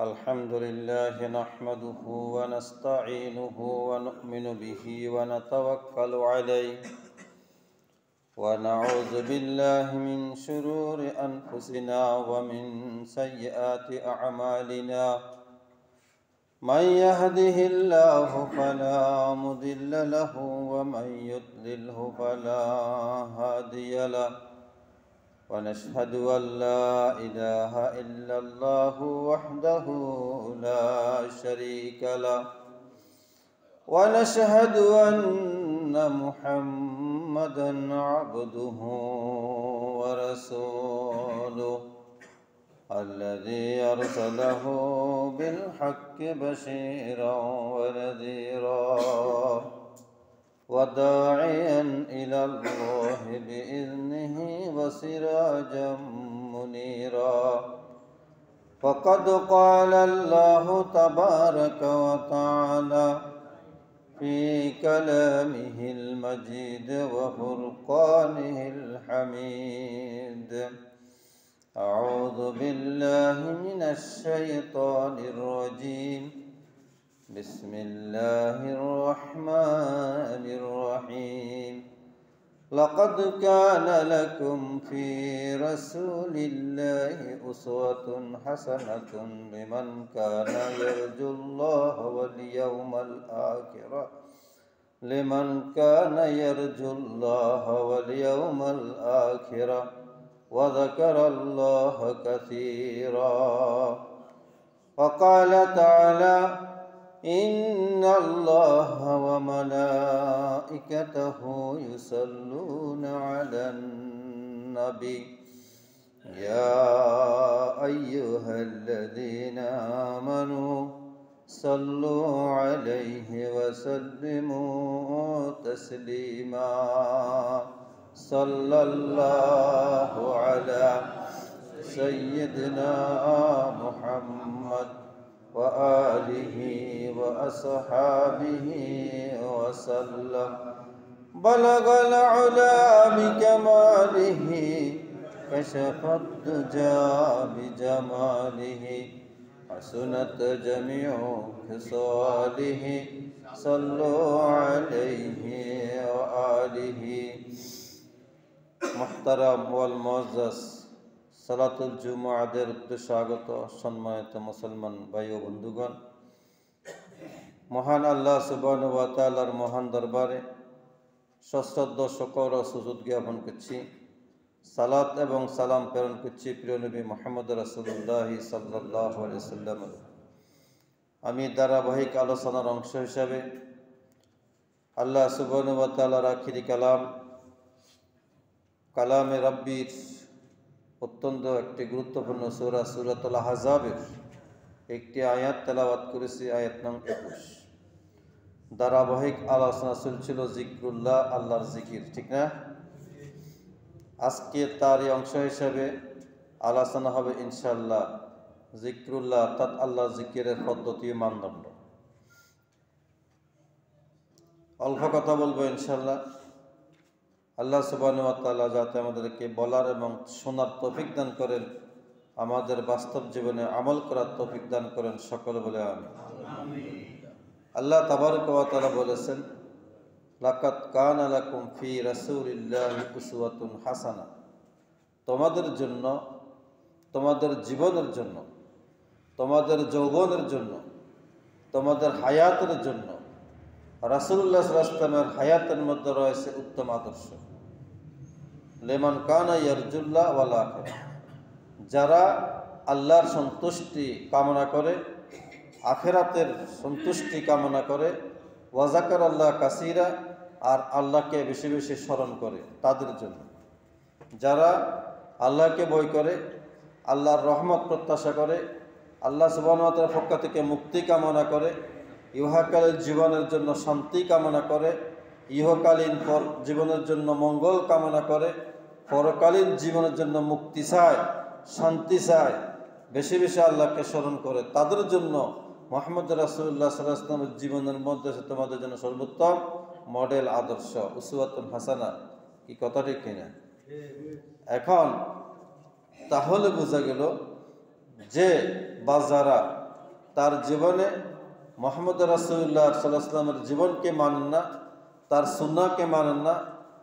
الحمد لله نحمده ونستعينه ونؤمن به ونتوكل عليه ونعوذ بالله من شرور أنفسنا ومن سيئات أعمالنا من يهده الله فلا مضل له ومن يضلله فلا هادي له ونشهد أن لا إله إلا الله وحده لا شريك له ونشهد أن محمدا عبده ورسوله الذي أرسله بالحق بشيرا ونذيرا وداعيا إلى الله بإذنه وسراجا منيرا فقد قال الله تبارك وتعالى في كلامه المجيد وفرقانه الحميد أعوذ بالله من الشيطان الرجيم بسم الله الرحمن الرحيم لقد كان لكم في رسول الله أسوة حسنة لمن كان يرجو الله واليوم الآخر وذكر الله كثيرا وقال تعالى إن الله وملائكته يصلون على النبي يا أيها الذين آمنوا صلوا عليه وسلموا تسليما صلى الله على سيدنا محمد وآله وأصحابه وسلم بلغ العلا بكماله كشف الدجى بجماله حسنت جميع خصاله صلوا عليه وآله محترم والمعزز সালাতুল জুমআদের উদ্দেশ্যে আগত সম্মানিত মুসলমান ভাই ও বন্ধুগণ, মহান আল্লাহ সুবহানাহু ওয়া তাআলার মহান দরবারে সশ্রদ্ধ শুকর ও সুজুদ জ্ঞাপন করছি। সালাত এবং সালাম প্রেরণ করছি প্রিয় নবী মুহাম্মদ রাসূলুল্লাহ সাল্লাল্লাহু আলাইহি ওয়াসাল্লাম। আমি ধারাবাহিক আলোচনার অংশ হিসাবে আল্লাহ সুবহানাহু ওয়া তাআলার আখিরি কালামে রাব্বির অত্যন্ত একটি গুরুত্বপূর্ণ সূরা সূরাতুল আহজাবের একটি আয়াত তেলাওয়াত করেছি, আয়াত নং 21। ধারাবাহিক আলোচনা চলছিল জিক্রুল্লাহ, আল্লাহর জিকির, ঠিক না? আজকে তারই অংশ হিসাবে আলোচনা হবে ইনশাআল্লাহ জিক্রুল্লাহ অর্থাৎ আল্লাহর জিকিরের পদ্ধতি ও মানদণ্ড। অল্প কথা বলবো ইনশাআল্লাহ। আল্লাহ সুবহানাহু ওয়া তাআলা যাতে আমাদেরকে বলার এবং শোনার তৌফিক দান করেন, আমাদের বাস্তব জীবনে আমল করার তৌফিক দান করেন, সকলে বলে আমিন। আল্লাহ তাবারক ওয়া তাআলা বলেছেন, লাকাদ কানা লাকুম ফি রাসূলিল্লাহি উসওয়াতুন হাসানা। তোমাদের জন্য, তোমাদের জীবনের জন্য, তোমাদের যৌবনের জন্য, তোমাদের হায়াতের জন্য রাসূলুল্লাহ সাল্লাল্লাহু আলাইহি ওয়াসাল্লামের হায়াতের মধ্যে রয়েছে উত্তম আদর্শ। লিমান কানা ইয়ারজুল্লাহ ওয়াল আখিরা, যারা আল্লাহর সন্তুষ্টি কামনা করে, আখিরাতের সন্তুষ্টি কামনা করে, ওয়া যাকারাল্লাহ কাসীরা, আর আল্লাহকে বেশি বেশি স্মরণ করে, তাদের জন্য। যারা আল্লাহকে ভয় করে, আল্লাহর রহমত প্রত্যাশা করে, আল্লাহ সুবহানাহু ওয়া তাআলার পক্ষ থেকে মুক্তি কামনা করে, ইহকালীন জীবনের জন্য শান্তি কামনা করে, ইহকালীন জীবনের জন্য মঙ্গল কামনা করে, পরকালীন জীবনের জন্য মুক্তি চায়, শান্তি চায়, বেশি বেশি আল্লাহকে স্মরণ করে, তাদের জন্য মুহাম্মদ রাসূলুল্লাহ সাল্লাল্লাহু আলাইহি ওয়াসাল্লামের জীবনের মধ্যে তোমাদের জন্য সর্বোত্তম মডেল আদর্শ উসওয়াতুন হাসানা। কি কথা ঠিক কিনা? এখন তাহলে বোঝা গেল যে বা যারা তার জীবনে মুহাম্মদ রাসূলুল্লাহ সাল্লাল্লাহু আলাইহি ওয়াসাল্লামের জীবনকে মানেন না, তার সুন্নাহকে মানেন না,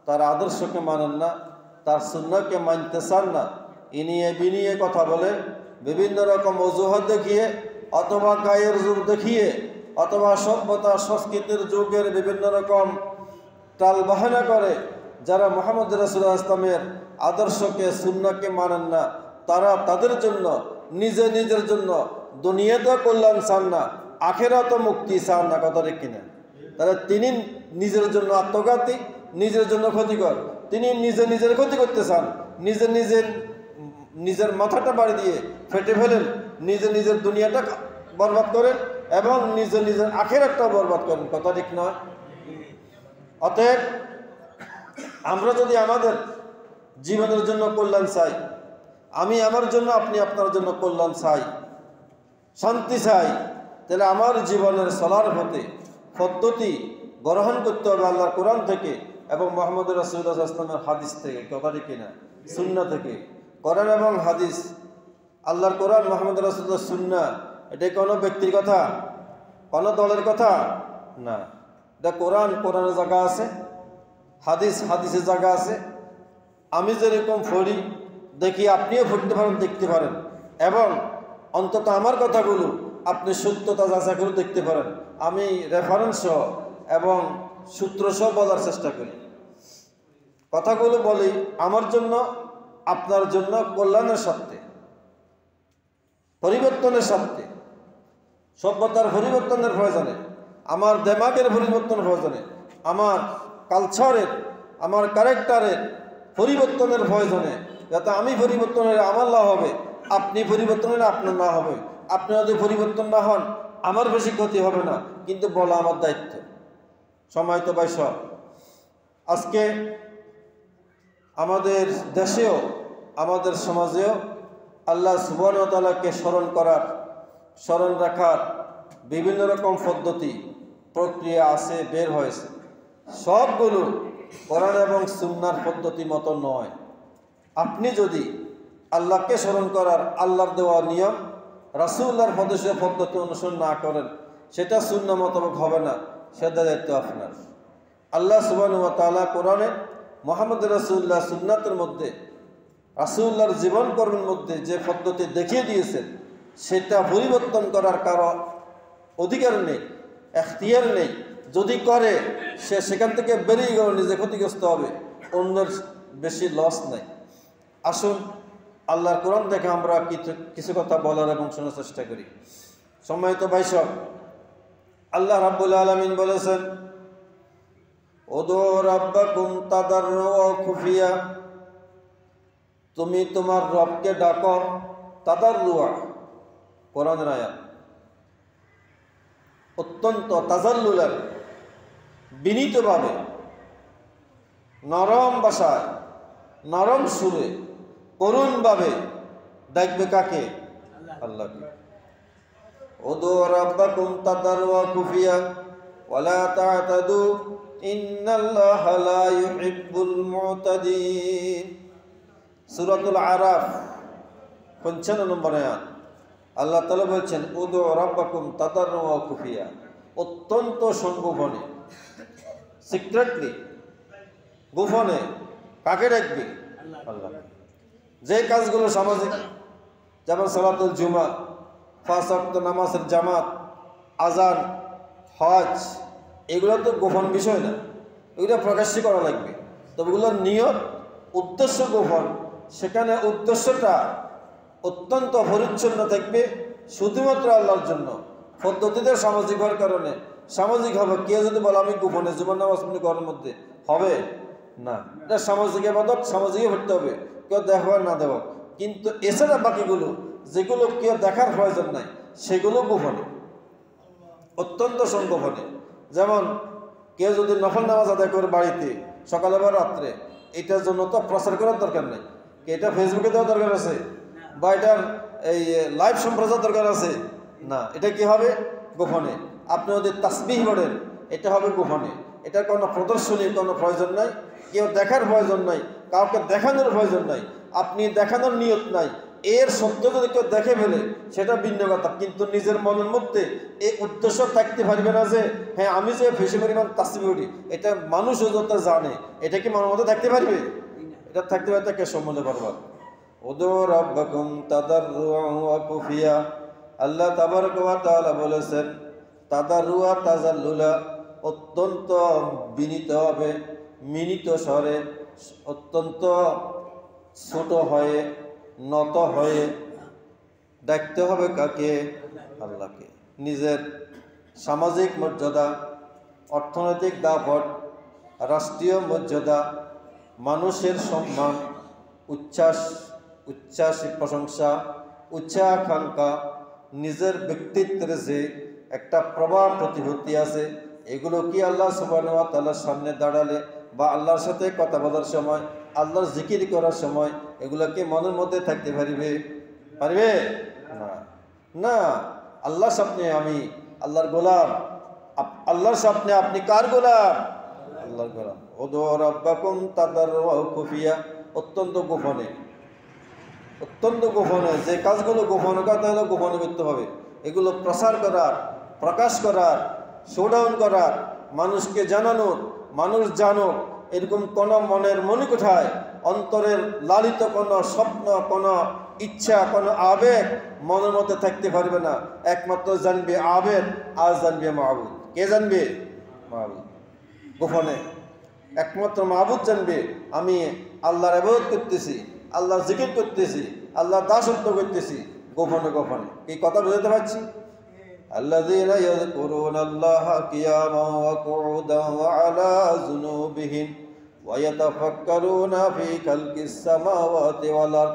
তার আদর্শকে মানেন না, তার সুন্নাহকে মানতে চান না, ইনিয়ে বিনিয়ে কথা বলে, বিভিন্ন রকম অজুহাত দেখিয়ে অথবা গায়ের জোর দেখিয়ে অথবা সভ্যতা সংস্কৃতির যুগের বিভিন্ন রকম টাল বাহানা করে যারা মুহাম্মদ রাসূলুল্লাহ ইসলামের আদর্শকে সুন্নাহকে মানেন না, তারা তাদের জন্য নিজের জন্য দুনিয়াতে কল্যাণ চান না, আখিরাতে মুক্তি চান না। কথা ঠিক কিনা? তাহলে তিনি নিজের জন্য আত্মঘাতী, নিজের জন্য ক্ষতিকর। তিনি নিজের ক্ষতি করতে চান, নিজের মাথাটা বাড়ি দিয়ে ফেটে ফেলেন, নিজের দুনিয়াটা বরবাদ করেন এবং নিজের আখিরাতটা বরবাদ করেন। কথা ঠিক নয়? অতএব আমরা যদি আমাদের জীবনের জন্য কল্যাণ চাই, আমি আমার জন্য, আপনি আপনার জন্য কল্যাণ চাই, শান্তি চাই, তাহলে আমার জীবনের চলার পদ্ধতি গ্রহণ করতে হবে আল্লাহর কোরআন থেকে এবং মুহাম্মদ রাসূলুল্লাহ সাল্লাল্লাহু আলাইহি ওয়াসাল্লামের হাদিস থেকে। কথা ঠিক কিনা? সুন্নাহ থেকে। কোরআন এবং হাদিস, আল্লাহর কোরআন, মুহাম্মদ রাসূলুল্লাহ সুন্নাহ, এটা কোনো ব্যক্তির কথা, কোনো দলের কথা না। এটা কোরআনের জায়গা আছে, হাদিসের জায়গা আছে। আমি যেরকম পড়ি দেখি, আপনিও পড়তে পারেন, দেখতে পারেন, এবং অন্তত আমার কথাগুলো আপনি সত্যতা যাচাই করে দেখতে পারেন। আমি রেফারেন্স সহ এবং সূত্র সহ বলার চেষ্টা করি। কথাগুলো বলি আমার জন্য, আপনার জন্য কল্যাণের স্বার্থে, পরিবর্তনের স্বার্থে, সভ্যতার পরিবর্তনের প্রয়োজনে, আমার দেমাগের পরিবর্তনের প্রয়োজনে, আমার কালচারের, আমার ক্যারেক্টারের পরিবর্তনের প্রয়োজনে, যাতে আমি পরিবর্তনের আমার লাভ হবে, আপনি পরিবর্তনের আপনার না হবে। আপনি যদি পরিবর্তন না হন আমার বেশি ক্ষতি হবে না, কিন্তু বলা আমার দায়িত্ব। সময় তো ভাই সব। আজকে আমাদের দেশেও আমাদের সমাজেও আল্লাহ সুবহানাহু ওয়া তাআলাকে স্মরণ রাখার বিভিন্ন রকম পদ্ধতি প্রক্রিয়া আছে, বের হয়েছে। সবগুলো কোরআন এবং সুন্নাহর পদ্ধতি মতো নয়। আপনি যদি আল্লাহকে স্মরণ করার আল্লাহর দেওয়া নিয়ম, রাসূলুল্লাহর পদ্ধতি অনুসরণ না করেন, সেটা সুন্নাহ মোতাবেক হবে না, সেটা দায়িত্ব আপনার। আল্লাহ সুবহানাহু ওয়া তাআলা কোরআনে মুহাম্মদ রাসূলুল্লাহ সুন্নাতের মধ্যে, রাসূলুল্লাহর জীবন কর্মের মধ্যে যে পদ্ধতি দেখিয়ে দিয়েছেন, সেটা পরিবর্তন করার কারো অধিকার নেই, এখতিয়ার নেই। যদি করে সে সেখান থেকে বেরিয়ে গেল, নিজে ক্ষতিগ্রস্ত হবে, অন্যের বেশি লস নাই। আসুন আল্লাহর কোরআন থেকে আমরা কিছু কথা বলার এবং শোনার চেষ্টা করি। সম্মানিত ভাই সব, আল্লাহ রাব্বুল আলামিন বলেছেন, উদু রাব্বাকুম তাদাররুআ ওয়া খুফিয়া, তুমি তোমার রবকে ডাকো তাদাররুআ, কোরআনের আয়াত, অত্যন্ত তাজাল্লুলান, বিনীতভাবে, নরম ভাষায়, নরম সুরে, করুণভাবে ডাকবে কাকে? আল্লাহকে। উদু রাব্বাকুম তাদাররুআ ওয়া খুফিয়া ওয়ালা তা'তাদু ইন্নাল্লাহা লা ইউহিব্বুল মু'তাদিন। সূরাতুল আরাফ 55 নম্বর আয়াত। আল্লাহ তাআলা বলছেন, উদু রাব্বাকুম তাদাররুআ ওয়া খুফিয়া, অত্যন্ত সংগোপনে, সিক্রেটলি, গোপনে। কাকে ডাকবে? আল্লাহ। যে কাজগুলো সামাজিক, যেমন সালাতুল জুমা, 5 ওয়াক্ত নামাজের জামাত, আজান, হজ, এগুলো তো গোপন বিষয় না, এগুলো প্রকাশ্যে করা লাগবে। তবে এগুলোর নিয়ত, উদ্দেশ্য গোপন। সেখানে উদ্দেশ্যটা অত্যন্ত পরিচ্ছন্ন থাকবে, শুধুমাত্র আল্লাহর জন্য। পদ্ধতিতে সামাজিক হওয়ার কারণে সামাজিক হবে। কেউ যদি বলে আমি গোপনে জুমার নামাজ পড়ি ঘরের মধ্যে, হবে না। এটা সামাজিক ইবাদত, সামাজিকই করতে হবে, কেউ দেখবার না দেওয়া। কিন্তু এছাড়া বাকিগুলো, যেগুলো কেউ দেখার প্রয়োজন নাই, সেগুলো গোপনে, অত্যন্ত সংগোপনে। যেমন কেউ যদি নফল নামাজ আদায় করে বাড়িতে সকালে বা রাত্রে, এটার জন্য তো প্রচার করার দরকার নেই। এটা ফেসবুকে দেওয়ার দরকার আছে, বা এটার এই লাইভ সম্প্রচার দরকার আছে না। এটা কি হবে? গোপনে। আপনি যদি তাসবিহ পড়েন, এটা হবে গোপনে। এটার কোনো প্রদর্শনীর কোনো প্রয়োজন নাই, কেউ দেখার প্রয়োজন নাই, কাউকে দেখানোর প্রয়োজন নাই, আপনি দেখানোর নিয়ত নাই। এর সত্য যদি কেউ দেখে ফেলে সেটা ভিন্ন কথা, কিন্তু নিজের মনের মধ্যে এই উদ্দেশ্য থাকতে পারবে না যে হ্যাঁ আমি যে বেশি পরিমাণ তাসবিহ পড়ি এটা মানুষও যত জানে, এটা কি মনের মধ্যে থাকতে পারবে? এটা থাকতে পারবে কে সম্বন্ধে পারবা। উদু রাব্বাকুম তাদাররুআন ওয়া খুফিয়া, আল্লাহ তাবারক ওয়া তাআলা বলেছেন তাদাররুআ তাজাল্লুলা, অত্যন্ত বিনীত হবে, মিনিত স্বরে, অত্যন্ত ছোট হয়ে, নত হয়ে ডাকতে হবে কাকে? আল্লাহকে। নিজের সামাজিক মর্যাদা, অর্থনৈতিক দাপট, রাষ্ট্রীয় মর্যাদা, মানুষের সম্মান, উচ্ছ্বাস প্রশংসা, উচ্চাকাঙ্ক্ষা, নিজের ব্যক্তিত্বের যে একটা প্রভাব প্রতিপত্তি আছে, এগুলো কি আল্লাহ সুবহানাহু ওয়া তাআলার সামনে দাঁড়ালে বা আল্লাহর সাথে কথা বলার সময়, আল্লাহর জিকির করার সময় এগুলো কি মনের মধ্যে থাকতে পারবে? পারবে না। না, আল্লাহর সামনে আমি আল্লাহর গোলাম, আল্লাহর সামনে আপনি কার গোলাম? আল্লাহর গোলাম। উদু রাব্বাকুম তাদাররুআন ওয়া খুফিয়া, অত্যন্ত গোপনে, অত্যন্ত গোপনে, যে কাজগুলো গোপনে করতে হলে গোপনে করতে হবে, এগুলো প্রসার করার, প্রকাশ করার, শোডাউন করার, মানুষকে জানানোর, মানুষ জানুক, এরকম কোন মনের মনিকোঠায় অন্তরের লালিত কোনো স্বপ্ন, কোনো ইচ্ছা, কোনো আবেগ মনের মধ্যে থাকতে পারবে না। একমাত্র জানবে আবেগ আর জানবে মাহবুদ। কে জানবে? মাহবুদ। গোপনে একমাত্র মাহবুদ জানবে আমি আল্লাহর ইবাদত করতেছি, আল্লাহর জিকির করতেছি, আল্লাহর দাসত্ব করতেছি, গোপনে গোপনে। এই কথা বুঝতে পারছি? আল্লাযীনা ইয়াযকুরুনাল্লাহা কিয়ামান ওয়া কুউদান ওয়া আলা যুনুবিহিম ওয়া ইয়াতাফাক্কারুনা ফি খালকিস সামাওয়াতি ওয়াল আরদ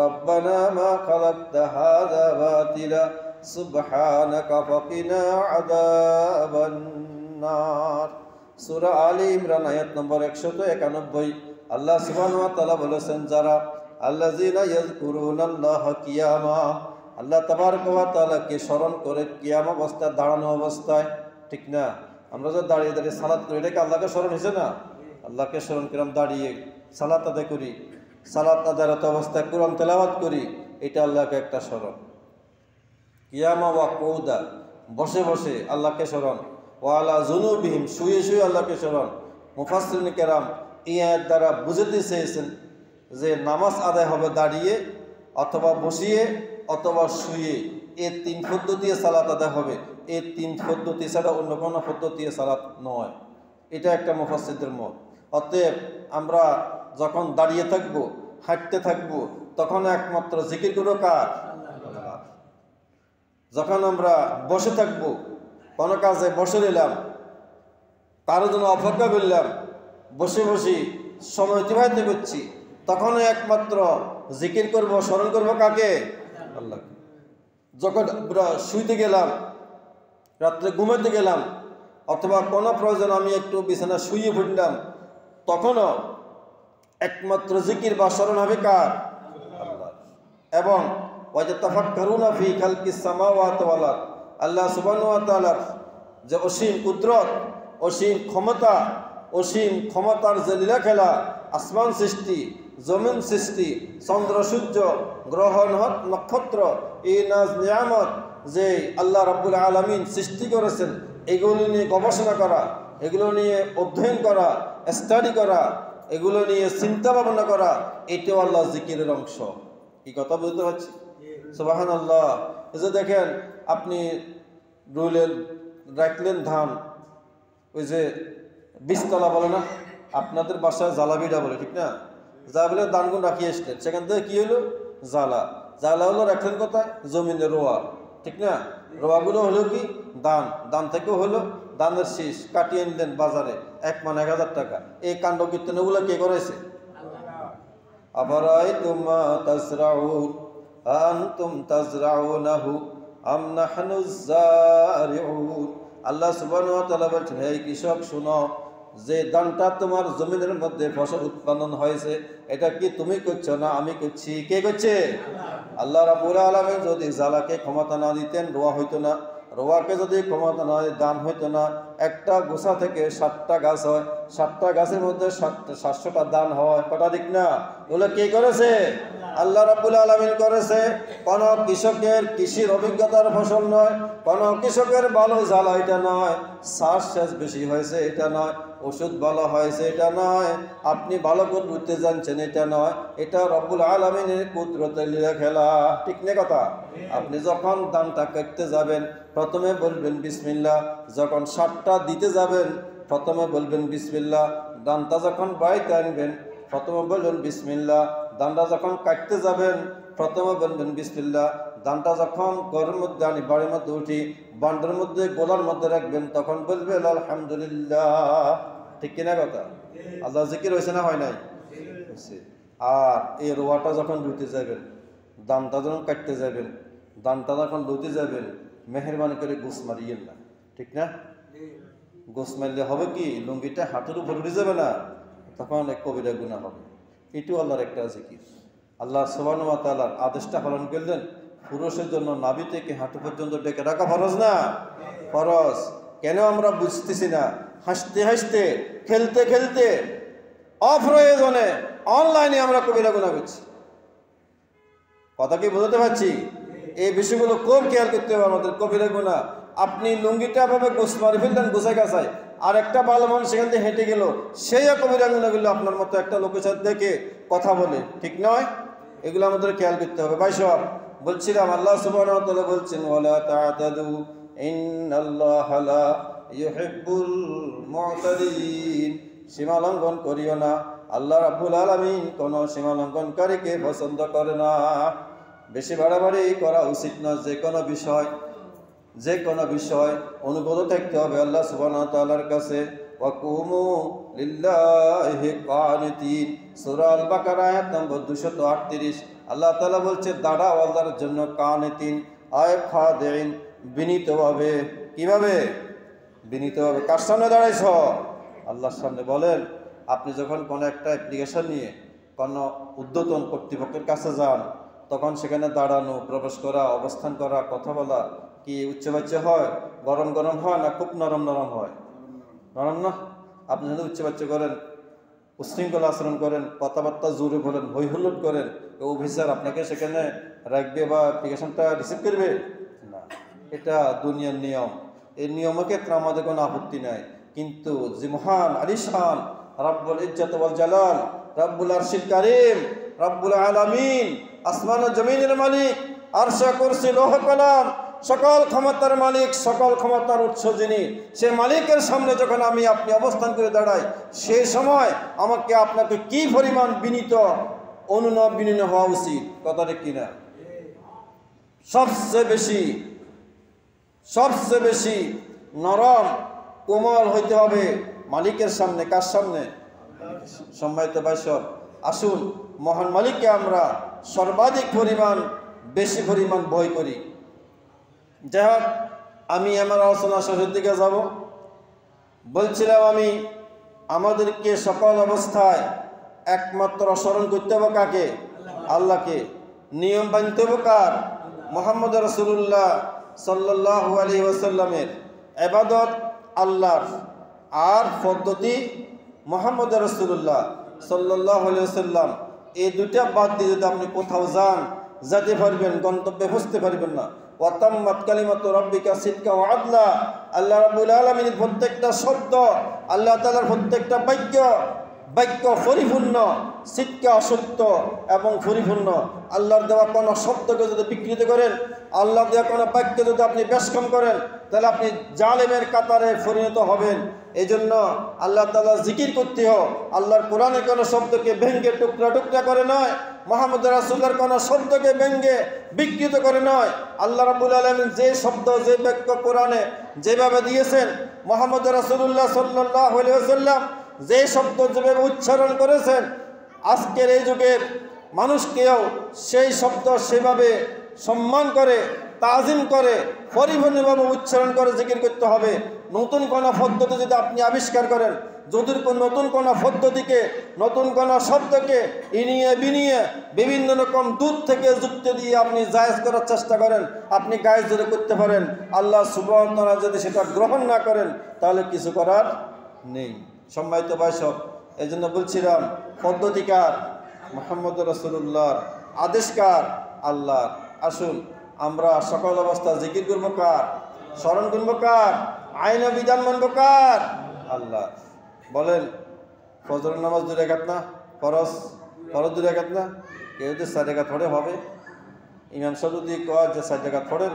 রাব্বানা মা খালাকতা হাযা বাতিলা সুবহানাকা ফাকিনা আযাবান নার। সূরা আলী ইমরান আয়াত নম্বর 191। আল্লাহ সুবহানাহু ওয়া তাআলা বলেছেন যারা আল্লাযীনা ইয়াযকুরুনাল্লাহা কিয়ামা, আল্লাহ তাবারক ওয়া তাআলাকে স্মরণ করে কিয়াম অবস্থায়, দাঁড়ানো অবস্থায়, ঠিক না? আমরা যে দাঁড়িয়ে দাঁড়িয়ে সালাত করি, এটা কি আল্লাহকে স্মরণ হয়েছে না? আল্লাহকে স্মরণ করলাম, দাঁড়িয়ে সালাত আদায় করি, সালাত আদায়রত অবস্থায় কোরআন তেলাওয়াত করি, এটা আল্লাহকে একটা স্মরণ। কিয়ামা ওয়া কুউদা, বসে বসে আল্লাহকে স্মরণ, ওয়া আলা যুনুবিহিম, শুয়ে শুয়ে আল্লাহকে স্মরণ। মুফাসসিরিন কেরাম এই আয়াত দ্বারা বুঝাতে চেয়েছেন যে নামাজ আদায় হবে দাঁড়িয়ে অথবা বসিয়ে অথবা শুয়ে, এই তিন পদ্ধতিতে সালাত আদায় হবে। এই তিন পদ্ধতি ছাড়া অন্য কোনো পদ্ধতি সালাত নয়। এটা একটা মুফাসসিরদের মত। অতএব আমরা যখন দাঁড়িয়ে থাকব, হাঁটতে থাকব, তখন একমাত্র জিকির করব কার? আল্লাহ। যখন আমরা বসে থাকব, কোনো কাজে বসে নিলাম, কারো জন্য অপেক্ষা করলাম, বসে বসে সময় অতিবাহিত করছি, তখনও একমাত্র জিকির করব, স্মরণ করব কাকে? আল্লাহ। যখন আমরা শুইতে গেলাম, রাত্রে ঘুমাতে গেলাম, অথবা কোনো প্রয়োজন আমি একটু বিছানা শুয়ে পড়লাম, তখনও একমাত্র জিকির বা স্মরণ হবে কার? আল্লাহ। এবং ওয়ায়াতাফাক্কারুনা ফি খালকিস সামাওয়াতি ওয়াল আরদ, আল্লাহ সুবহানাহু ওয়া তাআলার যে অসীম কুদরত, অসীম ক্ষমতা, অসীম ক্ষমতার যে লীলা খেলা, আসমান সৃষ্টি, জমিন সৃষ্টি, চন্দ্র সূর্য, গ্রহ নক্ষত্র, এই নাজ নিয়ামত যে আল্লাহ রাব্বুল আলামিন সৃষ্টি করেছেন, এগুলো নিয়ে গবেষণা করা, এগুলো নিয়ে অধ্যয়ন করা, স্টাডি করা, এগুলো নিয়ে চিন্তা ভাবনা করা, এটাও আল্লাহ জিকিরের অংশ। কি কথা বুঝতে পারছি? সুবহানাল্লাহ। এই যে দেখেন, আপনি রুলেন, রাখলেন ধান, ওই যে বীজতলা বলে না, আপনাদের বাসায় জালাবিটা বলে, ঠিক না? যা বলে ধানগুন রাখিয়ে আসলেন, সেখান থেকে কি হলো? জ্বালা। জ্বালা হলো রাখলেন কোথায়? জমিনে রোয়া, ঠিক না? রোয়াগুলো হলো কি? দান। দান থেকেও হলো দানের শীষ, কাটিয়ে আনলেন বাজারে 1 মান 1000 টাকা। এই কাণ্ড কীর্তনগুলো কে করেছে? আফারাআইতুম মা তাজরাউন আনতুম তাজরাউনাহু আম নাহনুজ যারিউন। আল্লাহ সুবহানাহু ওয়া তাআলা বলছেন, হে কৃষক শুনো, যে দানটা তোমার জমিনের মধ্যে ফসল উৎপাদন হয়েছে, এটা কি তুমি করছো না আমি করছি? কে করছে? আল্লাহ রাব্বুল আলামিন যদি জালাকে ক্ষমতা না দিতেন, রোয়া হইতো না। রোয়াকে যদি ক্ষমতা না দিতেন, দান হইতো না। একটা গোছা থেকে 7টা গাছ হয়, 7টা গাছের মধ্যে 700টা দান হয়। কটা দিক না? ওগুলো কে করেছে? আল্লাহ রাব্বুল আলামিন করেছে। কোন কৃষকের কৃষির অভিজ্ঞতার ফসল নয়, কোন কৃষকের ভালো জ্বালা এটা নয়, শ্বাস শেষ বেশি হয়েছে এটা নয়, ওষুধ ভালো হয়েছে এটা নয়, আপনি ভালো করে বুঝতে জানছেন এটা নয়, এটা রব্বুল আলামিনের কুদরতের লীলা খেলা। ঠিক না কথা? আপনি যখন দানটা কাটতে যাবেন প্রথমে বলবেন বিসমিল্লাহ, যখন 7টা দিতে যাবেন প্রথমে বলবেন বিসমিল্লাহ, দানটা যখন বাড়িতে আনবেন প্রথমে বলবেন বিসমিল্লাহ, দানটা যখন কাটতে যাবেন প্রথমে বলবেন বিসমিল্লাহ, দানটা যখন ঘরের মধ্যে আনি বাড়ির মধ্যে উঠি বান্ডের মধ্যে গোলার মধ্যে রাখবেন তখন বলবেন আলহামদুলিল্লাহ। ঠিক কিনা কথা? আল্লাহ জিকির হয়েছে না হয় নাই? আর এই রোয়াটা যখন লুটে যাবেন, দানটা যখন কাটতে যাবেন, দানটা যখন লুটে যাবেন, মেহেরবানি করে গোস মারিয়েন না। ঠিক না? গোস মারলে হবে কি, লুঙ্গিটা হাতের উপর উঠে যাবে না, তখন এক কবিরা গুনাহ হবে। এটাও আল্লাহর একটা জিকির। আল্লাহ সুবহানাহু ওয়া তাআলার আদেশটা পালন করলেন। পুরুষের জন্য নাভি থেকে হাঁটু পর্যন্ত ডেকে রাখা ফরজ না? ফরজ। কেন আমরা বুঝতেছি না? হাসতে হাসতে খেলতে খেলতে অপ্রয়োজনে অনলাইনে আমরা কবিরা গুনাহ করছি। কথা কি বুঝতে পারছি? এই বিষয়গুলো খুব খেয়াল করতে হবে আমাদের। কবিরা গুনাহ, আপনি লুঙ্গিটা ভাবে গোস মারি ফেললেন গোছায় গাছায়, আর একটা ভালো মানুষ সেখান থেকে হেঁটে গেল, সেই কবিরা গুনাহ করলো আপনার মতো একটা লোকের সাথে দেখে কথা বলে। ঠিক নয়? এগুলো আমাদের খেয়াল করতে হবে। ভাই সব বলছিলাম, আল্লাহ সুবহানাহু ওয়া তাআলা বলছেন ওয়ালা তা'তাদু ইন্নাল্লাহা লা ইউহিব্বুল মু'তাদিন, সীমা লঙ্ঘন করিও না। আল্লাহ রাব্বুল আলামিন কোন সীমা লঙ্ঘনকারীকে পছন্দ করে না। বেশি বাড়াবাড়ি করা উচিত নয়। যে কোনো বিষয় অনুগত থাকতে হবে আল্লাহ সুবহানাহু ওয়া তাআলার কাছে। ওয়াকুমু লিল্লাহি কানিতিন, সূরা আল বাকারা আয়াত নম্বর 238। আল্লাহ তাআলা বলছে দাঁড়াও আল্লাহর জন্য কানিতিন, আয় খাদিন, বিনীতভাবে। কিভাবে? বিনীতভাবে। কার সামনে দাঁড়াইছ? আল্লাহর সামনে। বলেন, আপনি যখন কোনো একটা অ্যাপ্লিকেশন নিয়ে কোনো ঊর্ধ্বতন কর্তৃপক্ষের কাছে যান তখন সেখানে দাঁড়ানো, প্রবেশ করা, অবস্থান করা, কথা বলা কি উচ্চবাচ্য হয়? গরম গরম হয় না খুব নরম নরম হয়? নরম না? আপনি যদি উচ্চবাচ্য করেন, উশৃঙ্খল আচরণ করেন, কথাবার্তা জোরে বলেন, হই হুল্লোড় করেন, অফিসার আপনাকে সেখানে রাখবে বা অ্যাপ্লিকেশনটা রিসিভ করবে না। এটা দুনিয়ার নিয়ম। এই নিয়মের ক্ষেত্রে আমাদের কোনো আপত্তি নাই। কিন্তু যে মহান আলিশান রব্বুল ইজ্জত ওয়াল জালাল, রব্বুল আরশিল কারীম, রব্বুল আলামিন, আসমান ও জমিনের মালিক, আরশ কুরসি লৌহ কলম, সকল ক্ষমতার মালিক, সকল ক্ষমতার উৎস যিনি, সে মালিকের সামনে যখন আমি আপনি অবস্থান করে দাঁড়াই, সেই সময় আমাকে আপনাকে কি পরিমাণ বিনীত বিনীত হওয়া উচিত। কথাটা কিনা? সবচেয়ে বেশি নরম কোমল হইতে হবে মালিকের সামনে। কার সামনে? সম্মানিত ভাই সব, আসুন মহান মালিককে আমরা সর্বাধিক বেশি পরিমাণ ভয় করি। যাই হোক, আমি আমার আলোচনা শেষের দিকে যাব। বলছিলাম আমি আমাদেরকে সকল অবস্থায় একমাত্র স্মরণ করতে হবে কাকে? আল্লাহকে। নিয়ম বানতে হবে কার? মুহাম্মদ রাসূলুল্লাহ সাল্লাল্লাহু আলাইহি ওয়াসাল্লামের। ইবাদত আল্লাহর, আর পদ্ধতি মুহাম্মদ রাসূলুল্লাহ সাল্লাল্লাহু আলাইহি ওয়াসাল্লাম। এই দুইটা বাদ দিয়ে যদি আপনি কোথাও যেতে পারবেন, গন্তব্যে পৌঁছতে পারবেন না। ওয়াতাম্মাত কালিমাতু রাব্বিকা সিদকা ওয়া আদলা, আল্লাহ রাব্বুল আলামিনের প্রত্যেকটা শব্দ, আল্লাহ তাআলার প্রত্যেকটা বাক্য পরিপূর্ণ, সিদকা অসত্য এবং পরিপূর্ণ। আল্লাহর দেওয়া কোনো শব্দকে যদি বিকৃত করেন, আল্লাহর দেওয়া কোনো বাক্য যদি আপনি বেশকম করেন, তাহলে আপনি জালেমের কাতারে পরিণত হবেন। এই জন্য আল্লাহ তাআলা জিকির করতে হয়। আল্লাহর কোরআনের কোনো শব্দকে ভেঙ্গে টুকরা টুকরা করে নয়, মুহাম্মদ রাসূলের কোনো শব্দকে ভেঙ্গে বিকৃত করে নয়। আল্লাহ রাব্বুল আলামিন যে শব্দ, যে বাক্য কোরআনে যেভাবে দিয়েছেন, মুহাম্মদ রাসূলুল্লাহ সাল্লাল্লাহু আলাইহি ওয়াসাল্লাম যে শব্দ যেভাবে উচ্চারণ করেছেন, আজকের এই যুগের মানুষকেও সেই শব্দ সেভাবে সম্মান করে, তাজিম করে, পরিপূর্ণভাবে উচ্চারণ করে জিকির করতে হবে। নতুন কোনো পদ্ধতি যদি আপনি আবিষ্কার করেন, যদি নতুন কোনো পদ্ধতিকে, নতুন কোনো শব্দকে ইনিয়ে বিনিয়ে বিভিন্ন রকম দূর থেকে যুক্তি দিয়ে আপনি জায়েজ করার চেষ্টা করেন, আপনি গায়ে জোরে করতে পারেন, আল্লাহ সুবহানাহু ওয়া তাআলা যদি সেটা গ্রহণ না করেন তাহলে কিছু করার নেই। সম্মানিত ভাই সব, এই জন্য বলছিলাম পদ্ধতিকার মুহাম্মদ রাসূলুল্লাহর, আদেশকার আল্লাহ। আসুন আমরা সকল অবস্থা জিকির করবো কার, স্মরণ করবো কার, আইন ও বিধান মানবো কার, আল্লাহ। বলেন ফজর নামাজ 2 রাকাত না, ফরজ 2 রাকাত না, কেউ যদি 4 রাকাত পড়ে হবে? ইমাম সাহেব যদি কয় যে 4 রাকাত পড়েন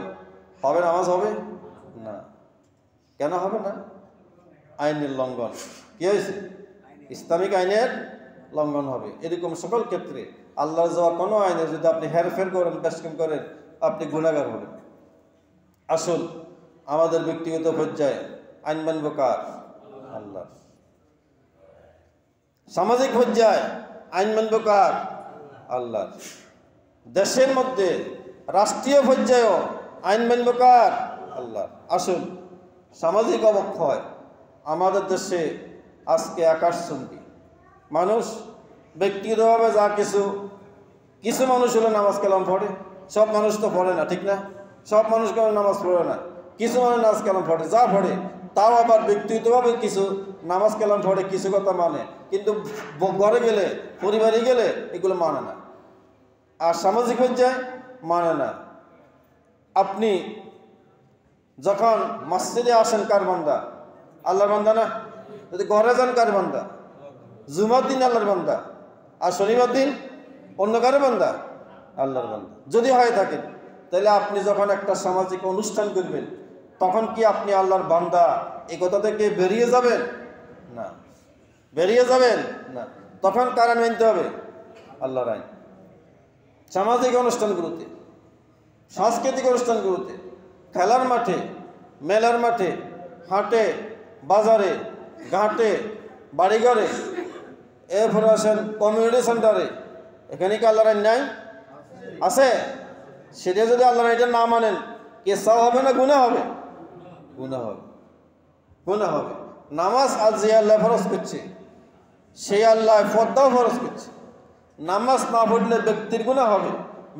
হবে, নামাজ হবে না। কেন হবে না? আইনের লঙ্ঘন। কি হয়েছে? ইসলামিক আইনের লঙ্ঘন হবে। এরকম সকল ক্ষেত্রে আল্লাহর যাওয়া কোনো আইনে যদি আপনি হেরফের করেন, বেশকিম করেন, আপনি গুনাহগার হবেন। আসুন আমাদের ব্যক্তিগত পর্যায়ে আইন মানব কার, আল্লাহ। সামাজিক পর্যায়ে আইন মানব কার, আল্লাহ। দেশের মধ্যে রাষ্ট্রীয় পর্যায়েও আইন মানব কার, আল্লাহ। আসুন সামাজিক অবক্ষয় আমাদের দেশে আজকে আকাশচুম্বী। মানুষ ব্যক্তিগতভাবে যা কিছু মানুষ হলে নামাজ কালাম পড়ে, সব মানুষ তো পড়ে না, ঠিক না? সব মানুষ কেন নামাজ পড়ে না? কিছু মানুষ নামাজ কালাম পড়ে, যা পড়ে তাও আবার ব্যক্তিগতভাবে কিছু নামাজ কালাম পড়ে, কিছু কথা মানে, কিন্তু ঘরে গেলে, পরিবারে গেলে এগুলো মানে না। আর সামাজিক পর্যায়ে মানে না। আপনি যখন মসজিদে আসেন কার বান্দা? আল্লাহর বান্দা না? যদি ঘরে যান কার বান্দা? জুমার দিন আল্লাহর বান্দা, আর শনিবার দিন অন্য কারো বান্দা, আল্লাহর বান্দা যদি হয়ে থাকেন, তাহলে আপনি যখন একটা সামাজিক অনুষ্ঠান করবেন তখন কি আপনি আল্লাহর বান্দা এই কথা থেকে বেরিয়ে যাবেন? না, বেরিয়ে যাবেন না। তখন কার আইন মানতে হবে? আল্লাহর আইন। সামাজিক অনুষ্ঠানগুলোতে, সাংস্কৃতিক অনুষ্ঠানগুলোতে, খেলার মাঠে, মেলার মাঠে, হাটে, বাজারে, ঘাটে, বাড়িঘরে, এরপরে আসেন কমিউনিটি সেন্টারে, এখানে কি আল্লাহর আইন নাই? আছে। সেটা যদি আল্লাহর আইনটা না মানেন, কেসাও হবে না গুনাহ হবে? গুনাহ হবে, গুনাহ হবে। নামাজ আজ যে আল্লাহ ফরজ করছে সেই আল্লাহ পর্দাও ফরজ করছে। নামাজ না পড়লে ব্যক্তির গুনাহ হবে,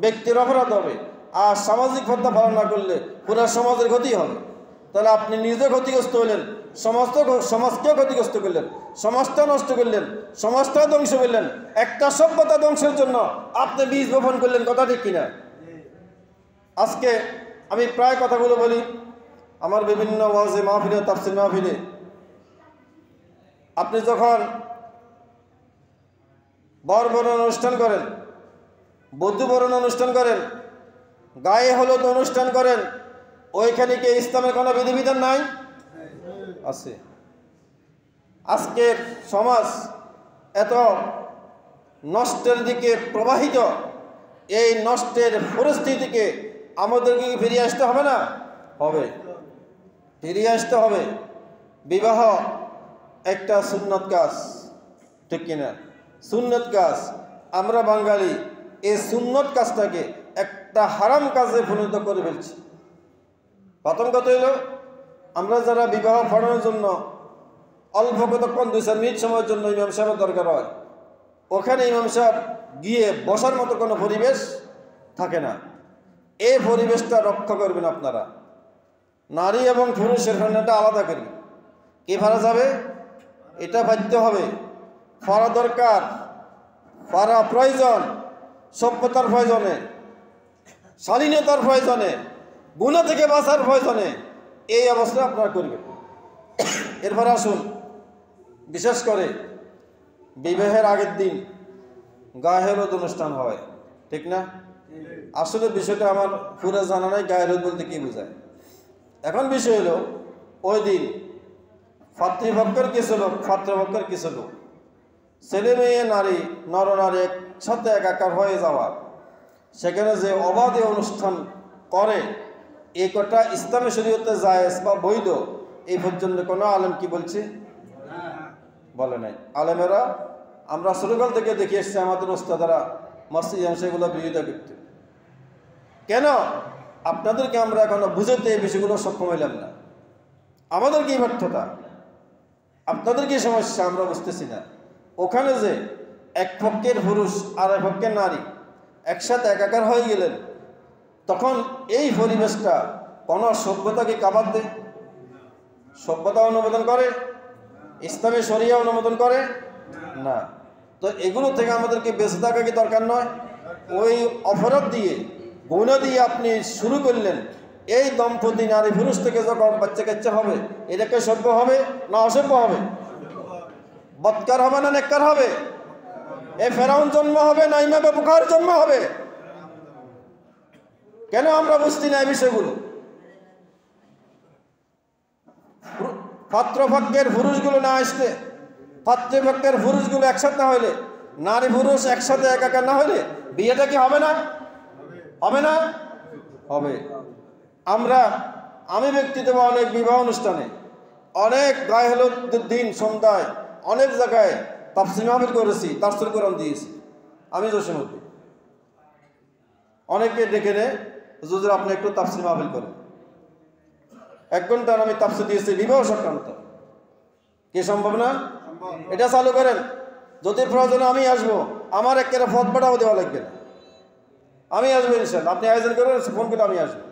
ব্যক্তির অপরাধ হবে, আর সামাজিক পর্দা পালন না করলে পুরো সমাজের ক্ষতি হবে। তাহলে আপনি নিজে ক্ষতিগ্রস্ত হলেন, সমাজকেও ক্ষতিগ্রস্ত করলেন, সমাজটা নষ্ট করলেন, সমাজটা ধ্বংস করলেন, একটা সভ্যতা ধ্বংসের জন্য আপনি বীজ বপন করলেন। কথা ঠিক কিনা? আজকে আমি প্রায় কথাগুলো বলি আমার বিভিন্ন ওয়াজে মাহফিলে, তাফসীর মাহফিলে। আপনি যখন বরবরণ অনুষ্ঠান করেন, বধূবরণ অনুষ্ঠান করেন, গায়ে হলুদ অনুষ্ঠান করেন, ওইখানে কি ইসলামের কোনো বিধিবিধান নাই? আছে। আজকের সমাজ এত নষ্টের দিকে প্রবাহিত, এই নষ্টের পরিস্থিতিকে আমাদেরকে কি ফিরিয়ে আসতে হবে না? হবে, ফিরিয়ে আসতে হবে। বিবাহ একটা সুন্নত কাজ, ঠিক কিনা? সুন্নত কাজ। আমরা বাঙালি এই সুন্নত কাজটাকে একটা হারাম কাজে পরিণত করে ফেলছি। প্রথম কথা হইল, আমরা যারা বিবাহ পড়ানোর জন্য অল্প কতক্ষণ 2-4 মিনিট সময়ের জন্য ইমাম সাহেবের দরকার হয়, ওখানে ইমাম সাহেব গিয়ে বসার মতো কোনো পরিবেশ থাকে না। এই পরিবেশটা রক্ষা করবেন আপনারা। নারী এবং পুরুষের জন্যটা আলাদা করবেন। কি ভাড়া যাবে? এটা ভাবতে হবে। পড়া দরকার, পড়া প্রয়োজন, সভ্যতার প্রয়োজনে, শালীনতার প্রয়োজনে, গুনাহ থেকে বাঁচার প্রয়োজনে এই অবস্থা আপনারা করবেন। এরপর আসুন, বিশেষ করে বিবাহের আগের দিন গায়ে হলুদ অনুষ্ঠান হয়, ঠিক না? আসলে বিষয়টা আমার পুরো জানা নাই গায়ে হলুদ বলতে কি বোঝায়। এখন বিষয় হলো, ওই দিন পাত্রীপক্ষের কিছু লোক, পাত্রপক্ষের কিছু লোক, ছেলে মেয়ে নারী, নরনারী একসাথে একাকার হয়ে যাওয়া, সেখানে যে অবাধে অনুষ্ঠান করে, এই কথা ইসলামী শরীয়তে জায়েজ বা বৈধ, এই পর্যন্ত কোনো আলেম কি বলছে? বলে নাই। আলেমেরা আমরা ছোটকাল থেকে দেখে এসছি, আমাদের ওস্তাদারা মসজিদ সেগুলো বিরোধিতা করতে। কেন? আপনাদেরকে আমরা এখনো বুঝতে এই বিষয়গুলো সক্ষম হইলাম না। আমাদের কি ব্যর্থতা? আপনাদের কি সমস্যা আমরা বুঝতেছি না। ওখানে যে এক পক্ষের পুরুষ আর এক পক্ষের নারী একসাথে একাকার হয়ে গেলেন, তখন এই পরিবেশটা কোনো সভ্যতাকে কাবাদ দেয়? সভ্যতা অনুমোদন করে? ইসলামী শরিয়া অনুমোদন করে না। তো এগুলো থেকে আমাদেরকে বেঁচে থাকা কি দরকার নয়? ওই অপরাধ দিয়ে, গুনাহ দিয়ে আপনি শুরু করলেন, এই দম্পতি নারী পুরুষ থেকে যখন বাচ্চা কাচ্চা হবে, এটাকে সভ্য হবে না অসভ্য হবে? বৎকার হবে না নেককার হবে? এ ফেরাউন জন্ম হবে না ইমাম বুখারীর জন্ম হবে? কেন আমরা বুঝছি না এই বিষয়গুলো? পাত্রপক্ষের পুরুষগুলো না আসলে, পাত্রপক্ষের পুরুষগুলো একসাথে না হইলে, নারী পুরুষ একসাথে একাকার না হইলে বিয়েটা কি হবে না? হবে না? হবে। আমি ব্যক্তিগত অনেক বিবাহ অনুষ্ঠানে, অনেক গায়ে হলুদের দিন সন্ধ্যায় অনেক জায়গায় তাফসীর মাহফিল করেছি, তাফসীর কোরআন দিয়েছি। আমি জসিমউদ্দিন অনেকে ডেকে নে, হুজুর আপনি একটু তাফসীর মাহফিল করেন। 1 ঘন্টার আমি তাফসীর দিয়েছি বিবাহ সংক্রান্ত। কি সম্ভব না? এটা চালু করেন। যদি প্রয়োজনে আমি আসবো, আমার একেবারে ফত পাঠাও দেওয়া লাগবে না, আমি আসবো ইনশাআল্লাহ। আপনি আয়োজন করবেন, ফোন করে আমি আসবো,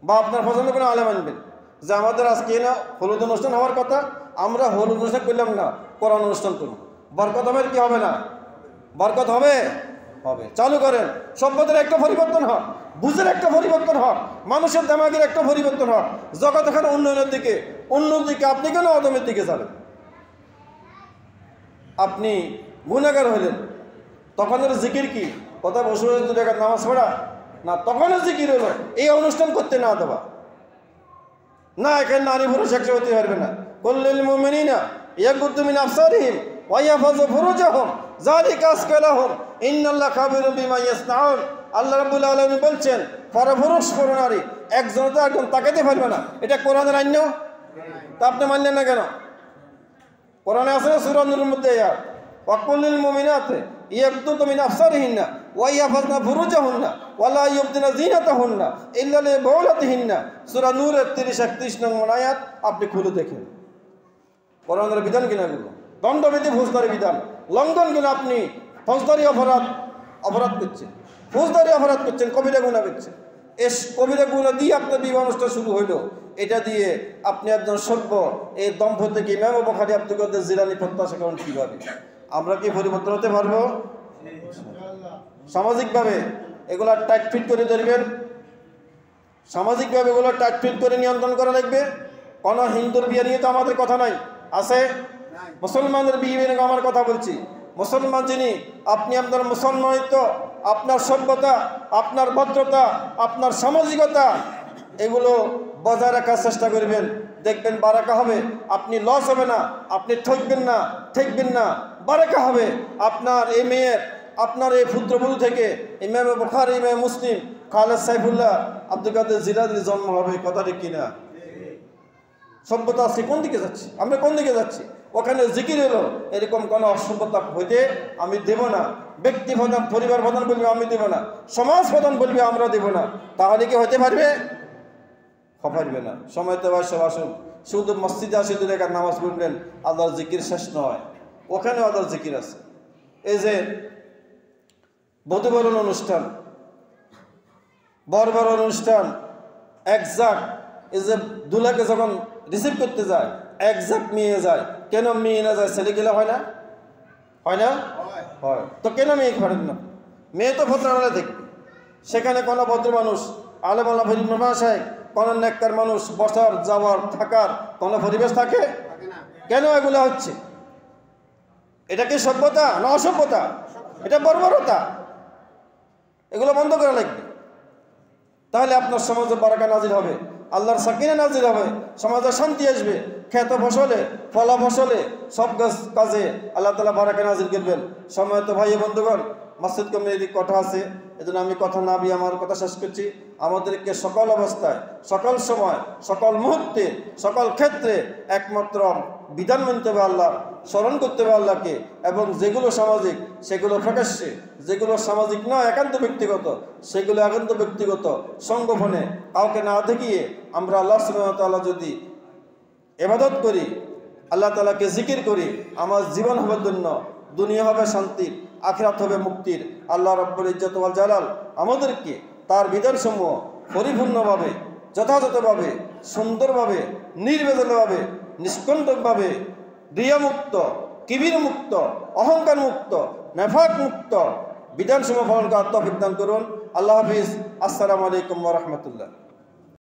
বা আপনার পছন্দ করে আলেম আনবেন। যে আমাদের আজকে না হলুদ অনুষ্ঠান হওয়ার কথা, আমরা হলুদ অনুষ্ঠান করলাম না, কোরআন অনুষ্ঠান করব। বরকত হবে কি হবে না? বরকত হবে, হবে। চালু করেন। সভ্যতার একটা পরিবর্তন হোক, বুঝের একটা পরিবর্তন হোক, মানুষের দিমাগের একটা পরিবর্তন হোক। জগৎ এখন উন্নয়নের দিকে, আপনি কেন অদমের দিকে যাবেন? আপনি গুনাহগার হইলেন, তখনের জিকির কি? কথা বসে বসে 2 রাকাত নামাজ পড়া না, তখনের জিকির হলো এই অনুষ্ঠান করতে না দেওয়া। না, এখানে নারী পুরুষ একসাথে হতে পারবে না। কুল্লিল মুমিনিনা ইয়াগুদ্দু মিন আবসারিহিম ওয়া ইয়াহফাযু ফুরুজাহুম যালিকা আযকা লাহুম ইন্নাল্লাহা খাবীরুম বিমা ইয়াসনাউন। আল্লাহ রাব্বুল আলামিন বলছেন, পরপুরুষ পরনারী একজন তো একজন তাকাতে পারবে না। এটা কোরআনের আইন না? তা আপনি মানলেন না কেন? কোরআনে আছে সূরা নূরের মধ্যে ইয়া ওয়া কুল্লিল মুমিনাতি ইয়াগুদ্দু মিন আবসারিহিন্না ওয়া ইয়াহফাযনা ফুরুজাহুন্না ওয়া লা ইউবদিনা যিনাতাহুন্না ইল্লা লিবুলাতিহিন্না। সূরা নূরের 30-31 নং আয়াত আপনি খুলে দেখেন। কোরআনের বিধান কিনা এগুলো? দণ্ডবিধি ফৌজদারি বিধান লঙ্ঘন কিনা? আপনি ফৌজদারি অপরাধ করছেন, ফৌজদারি অপরাধ করছেন, কবিরা গুনাহ করছেন। এই কবিরা গুনাহ দিয়ে আপনার বিবাহ অনুষ্ঠান শুরু হইল। এটা দিয়ে আপনি একজন সভ্য এই দম্পতিকে ইমাম বুখারী আব্দুল কাদের জিলানী প্রত্যাশা করেন কিভাবে? আমরা কি পরিবর্তন হতে পারবো? সামাজিকভাবে এগুলো টাইট ফিট করে ধরবেন, সামাজিকভাবে এগুলো টাইট ফিট করে নিয়ন্ত্রণ করা লাগবে। কোনো হিন্দুর বিয়ে নিয়ে তো আমাদের কথা নাই, আছে? মুসলমানদের বিয়ে নিয়ে আমার কথা বলছি। মুসলমান যিনি, আপনি আপনার মুসলমানিত্ব, আপনার সভ্যতা, আপনার ভদ্রতা, আপনার সামাজিকতা এগুলো বজায় রাখার চেষ্টা করবেন। দেখবেন বারাকা হবে, আপনি লস হবে না, আপনি ঠকবেন না, বারাকা হবে। আপনার এই মেয়ের, আপনার এই পুত্রবধূ থেকে ইমাম বুখারী, ইমাম মুসলিম, খালেদ সাইফুল্লাহ, আব্দুল কাদের জিলানীর জন্ম হবে। কথা ঠিক কিনা? সভ্যতা আজকে কোন দিকে যাচ্ছে? আমরা কোন দিকে যাচ্ছি? ওখানে জিকির এলো, এরকম কোনো অসভ্যতা হইতে আমি দেব না। ব্যক্তি প্রধান, পরিবার প্রধান বলবে আমি দেব না, সমাজ প্রধান বলবে আমরা দেব না। তাহলে কি হতে পারবে? পারবে না। সময় তো সব আসুন, শুধু মসজিদে আসে 2 রাকাত নামাজ পড়বেন, আল্লাহর জিকির শেষ নয়, ওখানেও আল্লাহর জিকির আছে। এই যে বধূবরণ অনুষ্ঠান, বরবরণ অনুষ্ঠান, একজাক্ট এই যে দুলাকে যখন রিসিভ করতে যায় একজাক্ট মেয়ে যায়। কেন মেয়ে না যায়? ছেলে গেলে হয় না? হয় না? হয়। তো কেন মেয়ে ঘরেন না? মেয়ে তো ভদ্রালয়ে থাকবে, সেখানে কোনো ভদ্র মানুষ, আলেম আল্লাহ সাহেব, কোনো নেককার মানুষ বসার, যাওয়ার, থাকার কোনো পরিবেশ থাকে? কেন এগুলো হচ্ছে? এটা কি সভ্যতা না অসভ্যতা? এটা বর্বরতা। এগুলো বন্ধ করা লাগবে। তাহলে আপনার সমাজে বারাকা নাজিল হবে, আল্লাহর সাকিনা নাজিল হবে, সমাজে শান্তি আসবে। ক্ষেত ফসলে, ফলা ফসলে, সব কাজে আল্লাহ তাআলা বারাকা নাজিল করবেন। সময় তো ভাই বন্ধুগণ, মসজিদ কমিটির কথা আছে, এজন্য আমি কথা না বলে আমার কথা শেষ করছি। আমাদেরকে সকল অবস্থায়, সকল সময়, সকল মুহূর্তে, সকল ক্ষেত্রে একমাত্র বিধান মানতে হবে, আল্লাহ স্মরণ করতে হবে আল্লাহকে, এবং যেগুলো সামাজিক সেগুলো প্রকাশ্যে, যেগুলো সামাজিক নয় একান্ত ব্যক্তিগত সেগুলো একান্ত ব্যক্তিগত সংগঠনে কাউকে না দেখিয়ে আমরা আল্লাহ সুবহানাহু ওয়া তাআলা যদি ইবাদত করি, আল্লাহ তাআলাকে জিকির করি, আমার জীবন হবে ধন্য, দুনিয়া হবে শান্তির, আখিরাত হবে মুক্তির। আল্লাহ রাব্বুল ইজ্জত ওয়াল জালাল আমাদেরকে তার বিধানসমূহ পরিপূর্ণভাবে, যথাযথভাবে, সুন্দরভাবে, নির্বেজালভাবে, নিষ্কণ্টকভাবে, রিয়ামুক্ত, কিবির মুক্ত, অহংকার মুক্ত, নেফাক মুক্ত বিধানসমূহ পালন করার তৌফিক দান করুন। আল্লাহ হাফিজ। আসসালামু আলাইকুম ওয়া রাহমাতুল্লাহ।